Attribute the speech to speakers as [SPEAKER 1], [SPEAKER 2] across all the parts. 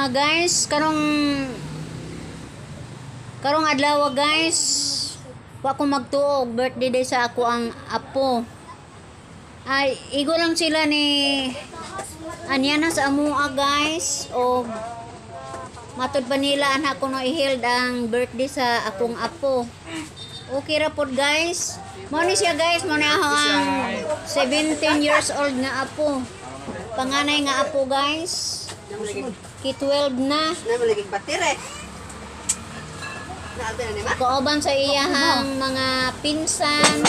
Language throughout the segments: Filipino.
[SPEAKER 1] Guys, karong adlaw guys, wa ko magtuog birthday day sa ako ang apo. Ay igo lang sila ni anyana sa amua guys, o matud pa nila anak ko no i-held ang birthday sa akong apo. Okay ra pod guys. Mo ni siya guys, mo na ang 17 years old nga apo. Panganay nga apo guys. Ki-12 na.
[SPEAKER 2] Namalagig batire. Naalda na nima?
[SPEAKER 1] Kauban sa iyahang mga pinsan.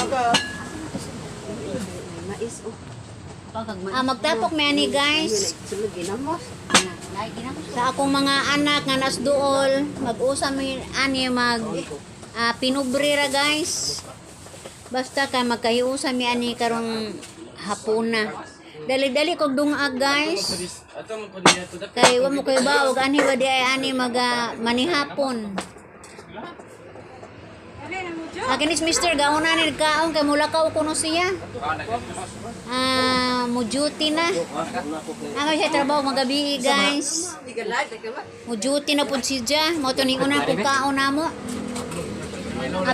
[SPEAKER 2] Mais oh.
[SPEAKER 1] Magtapok may ani guys.
[SPEAKER 2] Sulod ginamos.
[SPEAKER 1] Sa akong mga anak nga nasduol, mag-usa mi ani pinubrira guys. Basta ka magkahiusa mi ani karong hapuna. Dali-dali kog dungag guys. Kay wa mo kay baog ani wa di ay ani manihapon. Akin is Mr. gauna ni kaon kay mulakaw kuno siya. Mo duty na. Ako siya trabaho magabi guys. Mo duty na pud siya. Mo to ni una pud kaon namo.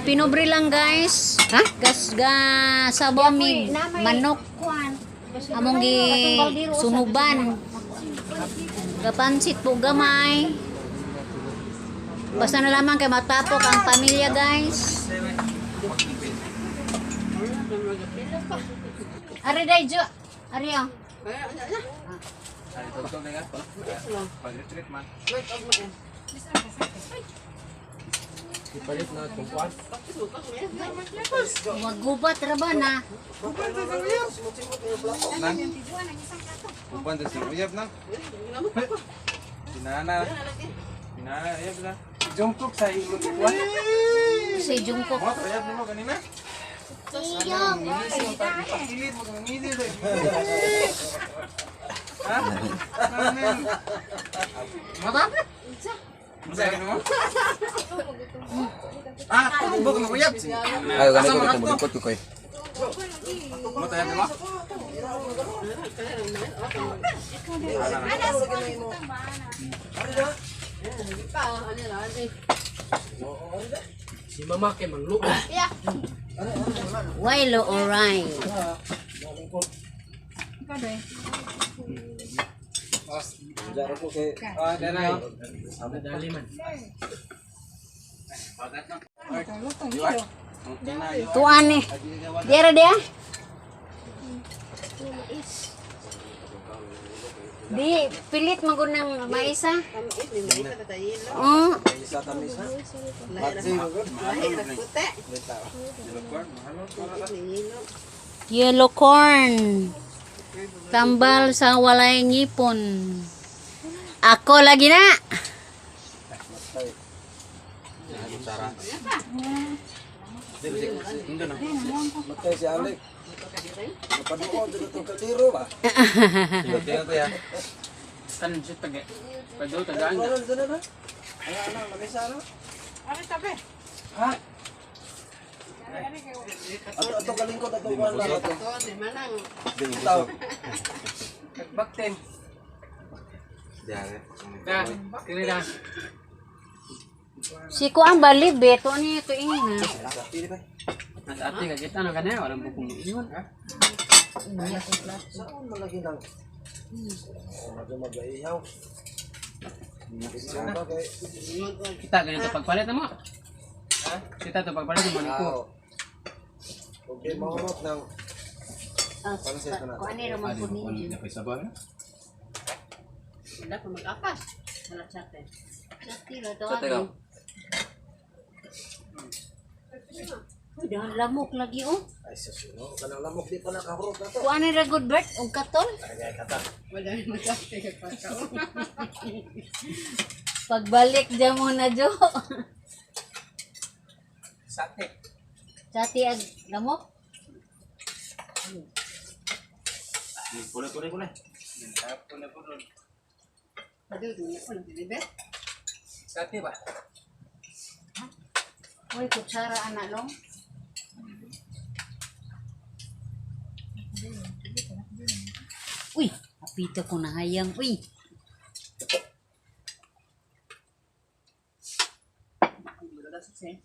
[SPEAKER 1] Pinobre lang guys. Ha? Gasga sabaw mi manok. Among gi sunuban. Gapansit po gamay. Basta na lamang kay matapok ang pamilya guys. Ari day jo. Ari oh.
[SPEAKER 3] Ipalit na kumpuan.
[SPEAKER 1] Magubat ra ba na?
[SPEAKER 3] Kumpuan sa uyab na. Pinana. Pinana uyab na. Jungkook sa imong kumpuan.
[SPEAKER 1] Si Jungkook.
[SPEAKER 3] Mo uyab nimo kanina.
[SPEAKER 1] Iyong.
[SPEAKER 3] Pakilit mo kang ngidi. Ha? Mata? Masaya mo? Buk mo uyab.
[SPEAKER 4] Ayo kan ikut ikut ko koy.
[SPEAKER 3] Mo tayo mo?
[SPEAKER 4] Si mama kay manglo.
[SPEAKER 1] Wailo oray.
[SPEAKER 4] Jaro ko kay
[SPEAKER 3] Danay.
[SPEAKER 4] dali man.
[SPEAKER 1] Tuan ni. Diara dia. Di pilit magunang maisa. Oh,
[SPEAKER 4] Isa tamisa.
[SPEAKER 1] yellow corn. Tambal sa walay ngipon. Ako lagi na.
[SPEAKER 4] Matay si Alek. Napaduod dito ka tiro ba?
[SPEAKER 3] Tingnan ko ya.
[SPEAKER 5] Kan siya taga. Pwede tagaan na.
[SPEAKER 4] Ano dito na? Ano lamesa ano? Ha? Ato kalingkod ato kuan lang ato. Itaw.
[SPEAKER 5] Bakten.
[SPEAKER 3] Diyan.
[SPEAKER 5] Na, kini na.
[SPEAKER 1] Si ko ang balib beto ni to ina.
[SPEAKER 4] Pili ba?
[SPEAKER 5] Nasa ating kita na kanaya walang bukong iyon.
[SPEAKER 4] Saan malagi lang? Medyo mag-ihaw.
[SPEAKER 5] Kita ganito pagpalit mo. Ha? Kita to pagpalit mo maniko.
[SPEAKER 4] Okay, mahurot ng
[SPEAKER 1] Ko ani ra man pud ni.
[SPEAKER 2] Wala pa mag-apas. Wala chate.
[SPEAKER 1] Tira to. Uy, dahan lamok lagi oh.
[SPEAKER 4] ay sasuno. Kanang lamok di pa nakahurot na to.
[SPEAKER 1] Ko ani ra good birth og katol.
[SPEAKER 4] Ay, kata.
[SPEAKER 2] Wala rin mag-chate kay pagkaon.
[SPEAKER 1] Pagbalik dyan mo na jo.
[SPEAKER 5] Sate.
[SPEAKER 1] Sati ag lamok.
[SPEAKER 3] Kulay.
[SPEAKER 2] Padul niya ko nang
[SPEAKER 5] Sate ba?
[SPEAKER 1] Uy, kutsara anak long. Uy, apito ko na hayang. Uy.
[SPEAKER 2] Wala sa sen.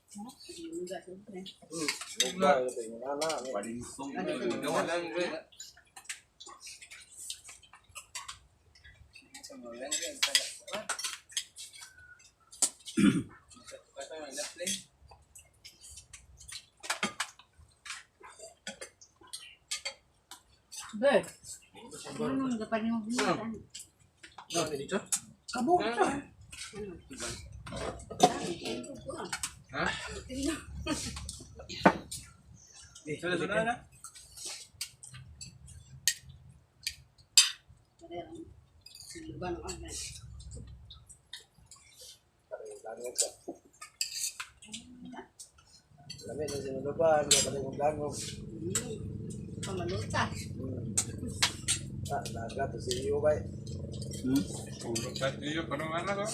[SPEAKER 2] Hindi sa sen.
[SPEAKER 4] Lupa ito yung anak.
[SPEAKER 3] Padintong. Gawa lang.
[SPEAKER 2] Bird. Ano ang gapan mo bisan?
[SPEAKER 5] Ano dito?
[SPEAKER 2] Kabog to.
[SPEAKER 5] Ha? Sudah na.
[SPEAKER 2] Siluban ang agad.
[SPEAKER 4] Langog ka. Lamit na sinunuban, kapatid mong langog.
[SPEAKER 2] Pamaluta.
[SPEAKER 4] Naga to si iyo ba?
[SPEAKER 3] Kahit iyo, parang ano ko?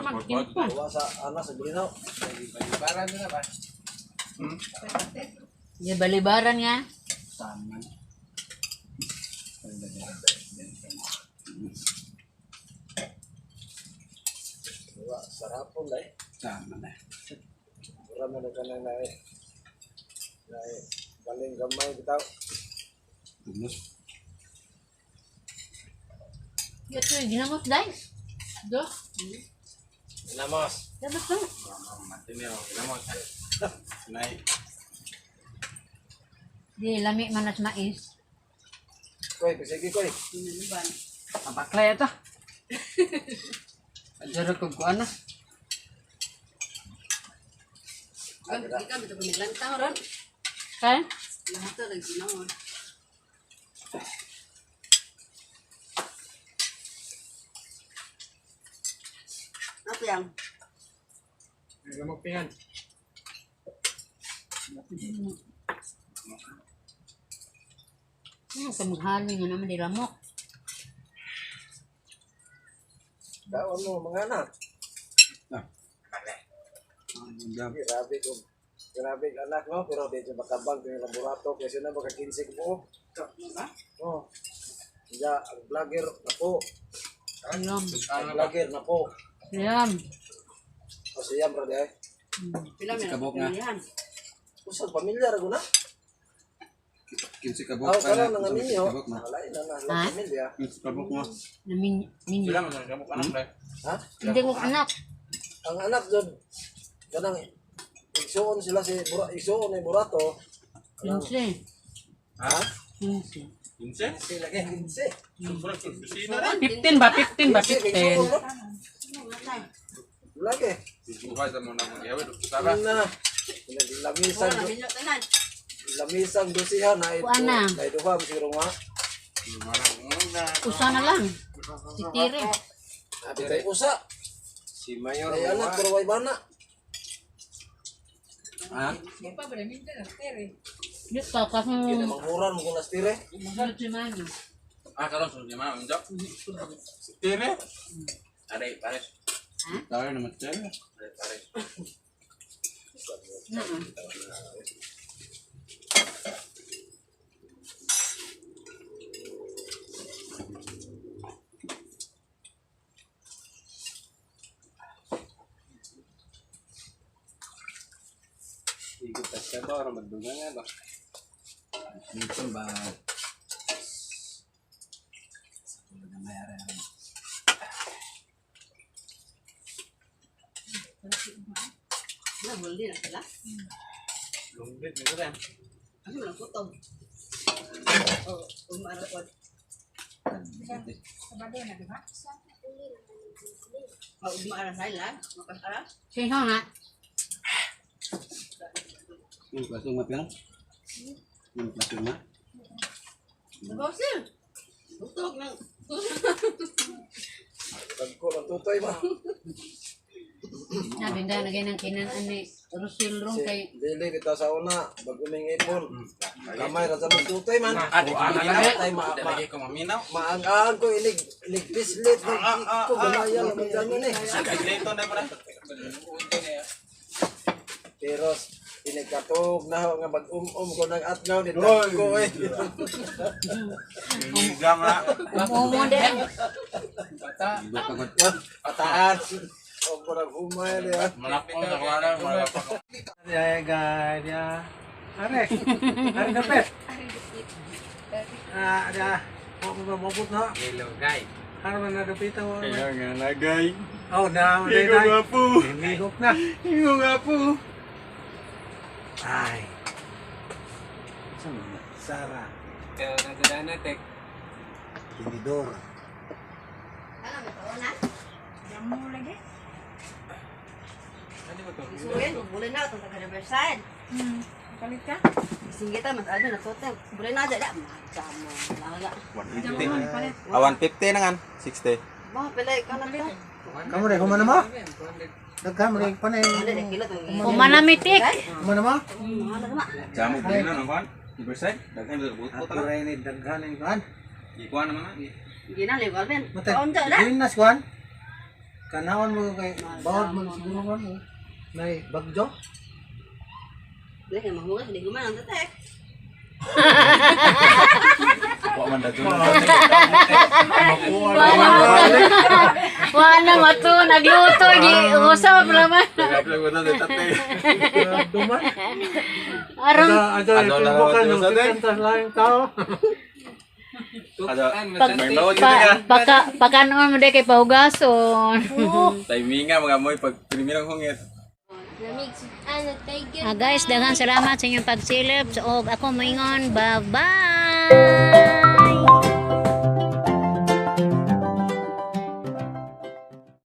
[SPEAKER 2] Magtimpo.
[SPEAKER 4] Bawa sa anak sa Bulinaw.
[SPEAKER 5] Para na ba?
[SPEAKER 1] Di balibaran nga.
[SPEAKER 5] Taman.
[SPEAKER 4] Bawa sa rapon na eh.
[SPEAKER 5] Tama na.
[SPEAKER 4] Marami na ka na eh. Galing gamay bitaw.
[SPEAKER 5] Tulos.
[SPEAKER 1] Ito yung ginamos, guys. Do.
[SPEAKER 4] Namos.
[SPEAKER 1] Dapat to.
[SPEAKER 5] Mati niyo. Ginamos. Nay.
[SPEAKER 1] Di, lami manas mais.
[SPEAKER 4] Koy, sige koy.
[SPEAKER 2] Siluban.
[SPEAKER 5] Abaklay ito. Ajar ko kuan na.
[SPEAKER 2] Kan kita betul kumilantang ron.
[SPEAKER 1] Kaya?
[SPEAKER 2] Lahat to lagi naon. Apa yang?
[SPEAKER 5] Gamok pingan.
[SPEAKER 1] Kamughali nga naman di lamok.
[SPEAKER 4] Daon mo mga anak.
[SPEAKER 5] Ah.
[SPEAKER 4] Grabe ko. Grabe ang anak no, pero medyo makabang yung laborato kasi na baka 15 ko. Oh. Ya, ang vlogger na po.
[SPEAKER 1] Ayun.
[SPEAKER 4] Ang vlogger na po.
[SPEAKER 1] Ayan.
[SPEAKER 4] O siya, brother eh.
[SPEAKER 2] Pila
[SPEAKER 5] Si
[SPEAKER 2] may
[SPEAKER 5] kabok nga.
[SPEAKER 2] pilihan.
[SPEAKER 4] Usang pamilyar ako na.
[SPEAKER 5] 15 kabok
[SPEAKER 4] Ako ka lang ng aminyo.
[SPEAKER 5] Kabok na.
[SPEAKER 4] Malay na
[SPEAKER 1] Ha?
[SPEAKER 4] lang pamilya.
[SPEAKER 5] 15 kabok mo.
[SPEAKER 1] Namin.
[SPEAKER 3] Sila mo sa gamok anak pre.
[SPEAKER 4] Ha?
[SPEAKER 1] Hindi ko anak.
[SPEAKER 4] Ang anak doon, kanang igsuon sila si igsuon ni Burato. Kanang,
[SPEAKER 1] 15.
[SPEAKER 4] ha?
[SPEAKER 1] 15.
[SPEAKER 3] Insen?
[SPEAKER 4] Sila kay 15.
[SPEAKER 3] Sumpura ko. Kusina rin.
[SPEAKER 1] 15 ba? 15 ba?
[SPEAKER 4] 15.
[SPEAKER 1] 15.
[SPEAKER 4] Lagi.
[SPEAKER 3] Buhay sa mga mga yawe. Sara.
[SPEAKER 4] Na. Lamisang
[SPEAKER 2] Wala minyo tanan.
[SPEAKER 4] lamisang dosihan na ito.
[SPEAKER 1] Kuana.
[SPEAKER 4] Na ito ba siguro nga.
[SPEAKER 1] Usa na lang. Si Tire.
[SPEAKER 4] Abi tay usa.
[SPEAKER 5] Si Mayor.
[SPEAKER 4] Ay anak pero way bana.
[SPEAKER 5] Ha?
[SPEAKER 1] Dito kasi
[SPEAKER 4] Kini manghuran mo kunas tire.
[SPEAKER 1] mahal si Mani.
[SPEAKER 3] Ah, karon sa lima unjak. Tire. Aray, pares.
[SPEAKER 5] Tayo naman siya.
[SPEAKER 3] Aray, pares.
[SPEAKER 5] Ikot ka to, orang magduga nga ba? Dito ba? Wala na mayroon.
[SPEAKER 2] Na boleh na sila.
[SPEAKER 5] Lumbit nito rin.
[SPEAKER 2] Ano lang putong. Oh, umarapod. Oh, umara sila. Makasara.
[SPEAKER 1] Sino nga?
[SPEAKER 5] Yung klaseng matiyan? Yung klaseng na?
[SPEAKER 2] Bosil. Tutok ng.
[SPEAKER 4] Pagko ng tutoy ba?
[SPEAKER 1] Nabinda na ganang kinaan ni Rosil Rong
[SPEAKER 4] Si
[SPEAKER 1] kay
[SPEAKER 4] dili kita sa una pag umingipon. Kamay ra sa tutoy man.
[SPEAKER 5] Adi ko na
[SPEAKER 4] Tay
[SPEAKER 3] Lagi ko maminaw.
[SPEAKER 4] maangaan ko ilig pislit ko gamaya lang ang ganun eh.
[SPEAKER 3] Dito na pala.
[SPEAKER 4] Pero pinagkatog na ho nga mag-ko ng atgaw dito ko eh.
[SPEAKER 3] Higang nga.
[SPEAKER 1] umumo din.
[SPEAKER 4] Pataas. O parang humay niya.
[SPEAKER 3] Malapit sa kuwanan, malapit.
[SPEAKER 4] Ya guys ya. Are. Are dapat. Ada. Mau mabut na.
[SPEAKER 5] Hello, guys.
[SPEAKER 4] Ano man nadapita mo?
[SPEAKER 3] Kailangan lagay.
[SPEAKER 4] Oh, na.
[SPEAKER 3] Higo nga po.
[SPEAKER 4] Hinihok na.
[SPEAKER 3] Higo nga po.
[SPEAKER 4] Ay. Sara.
[SPEAKER 5] Kaya nagdaan na, tek.
[SPEAKER 4] Tinidor.
[SPEAKER 5] Ano ba to?
[SPEAKER 2] Suyen, boleh na itong taga-Riverside.
[SPEAKER 6] Kalit ka?
[SPEAKER 2] Ising kita, mas ano na totem. Boleh na aja, dah. Macam mo. Laga.
[SPEAKER 3] 150. 150 na nga. 60.
[SPEAKER 2] Bah, pilay ka na to.
[SPEAKER 4] Kamu deh, kumana mo? Daghan mo rin pa na
[SPEAKER 2] Ada deh, kilo tuh.
[SPEAKER 1] Kumanamitik.
[SPEAKER 4] Kumana mo?
[SPEAKER 2] Mana ma?
[SPEAKER 3] Jamu beli na nang Riverside. Daghan bisa buto
[SPEAKER 4] Ako rin ni daghan yung kuhan.
[SPEAKER 3] Ikuan naman na.
[SPEAKER 2] Gina legal ben.
[SPEAKER 4] Matay,
[SPEAKER 2] Kaon ja dah.
[SPEAKER 4] dinas kuhan. Kanahon mo kay bawod mo siguro kuhan mo. Nay, bagjo.
[SPEAKER 2] Deh, emang mo hindi gumana ang tetek.
[SPEAKER 3] Wa man daghan.
[SPEAKER 1] Wala mato nagluto gi usap naman.
[SPEAKER 3] Daghan mo na tate.
[SPEAKER 4] Duman.
[SPEAKER 1] Aron
[SPEAKER 4] Ada
[SPEAKER 3] Ano na
[SPEAKER 4] bukan
[SPEAKER 3] raw
[SPEAKER 4] yung
[SPEAKER 3] Diyos, ate?
[SPEAKER 4] kitantas lang tao.
[SPEAKER 3] Ada
[SPEAKER 1] pag
[SPEAKER 3] may bawat kita ka.
[SPEAKER 1] pakanon mo de kay pahugason.
[SPEAKER 3] Timinga mga moy pag primerang hungit.
[SPEAKER 1] Guys, daghang salamat sa inyong pagsilip. So, ako moingon. Bye-bye!